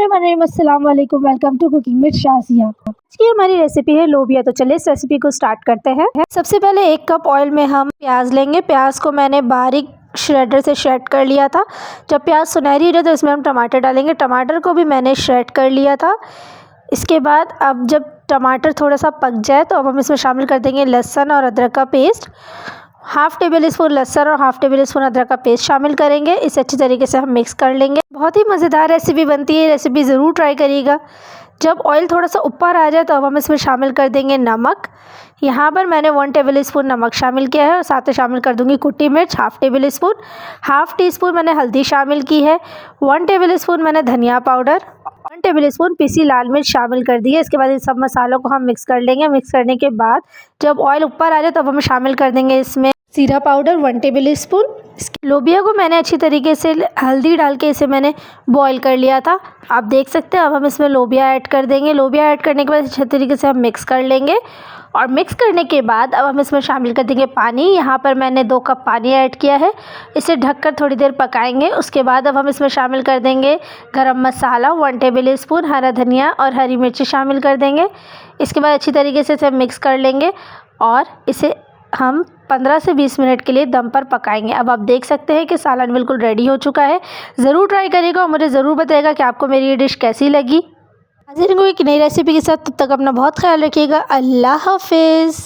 बिस्मिल्लाहिर्रहमानिर्रहीम, अस्सलाम वालेकुम, welcome to cooking with Shazia. आज की हमारी रेसिपी है लोबिया। तो चलिए इस रेसिपी को स्टार्ट करते हैं। सबसे पहले 1 कप ऑयल में हम प्याज लेंगे। प्याज को मैंने बारीक श्रेडर से श्रेड कर लिया था। जब प्याज सुनहरी हो जाए तो इसमें हम टमाटर डालेंगे। टमाटर को भी मैंने श्रेड कर लिया था। इसके बाद अब जब टमाटर थोड़ा सा पक जाए तो अब हम इसमें शामिल कर देंगे लहसुन और अदरक का पेस्ट। हाफ़ टेबल स्पून लहसुन और हाफ़ टेबल स्पून अदरक का पेस्ट शामिल करेंगे। इसे अच्छी तरीके से हम मिक्स कर लेंगे। बहुत ही मज़ेदार रेसिपी बनती है, रेसिपी ज़रूर ट्राई करिएगा। जब ऑयल थोड़ा सा ऊपर आ जाए तो अब हम इसमें शामिल कर देंगे नमक। यहाँ पर मैंने 1 टेबल स्पून नमक शामिल किया है और साथ में शामिल कर दूंगी कुटी मिर्च half table spoon. Half tea spoon मैंने हल्दी शामिल की है। 1 टेबल स्पून मैंने धनिया पाउडर, 1 टेबल स्पून पिसी लाल मिर्च शामिल कर दी है। इसके बाद इन सब मसालों को हम मिक्स कर लेंगे। मिक्स करने के बाद जब ऑयल ऊपर आ जाए तब हम शामिल कर देंगे इसमें जीरा पाउडर 1 टेबल स्पून। लोबिया को मैंने अच्छी तरीके से हल्दी डाल के इसे मैंने बॉईल कर लिया था। आप देख सकते हैं। अब हम इसमें लोबिया ऐड कर देंगे। लोबिया ऐड करने के बाद अच्छे तरीके से हम मिक्स कर लेंगे और मिक्स करने के बाद अब हम इसमें शामिल कर देंगे पानी। यहाँ पर मैंने 2 कप पानी ऐड किया है। इसे ढककर थोड़ी देर पकाएंगे। उसके बाद अब हम इसमें शामिल कर देंगे गरम मसाला 1 टेबल स्पून, हरा धनिया और हरी मिर्ची शामिल कर देंगे। इसके बाद अच्छी तरीके से इसे मिक्स कर लेंगे और इसे हम 15 से 20 मिनट के लिए दम पर पकाएंगे। अब आप देख सकते हैं कि सालन बिल्कुल रेडी हो चुका है। ज़रूर ट्राई करिएगा और मुझे ज़रूर बताइएगा कि आपको मेरी ये डिश कैसी लगी। हाजिर हूँ एक नई रेसिपी के साथ। तब तक अपना बहुत ख्याल रखिएगा। अल्लाह हाफिज़।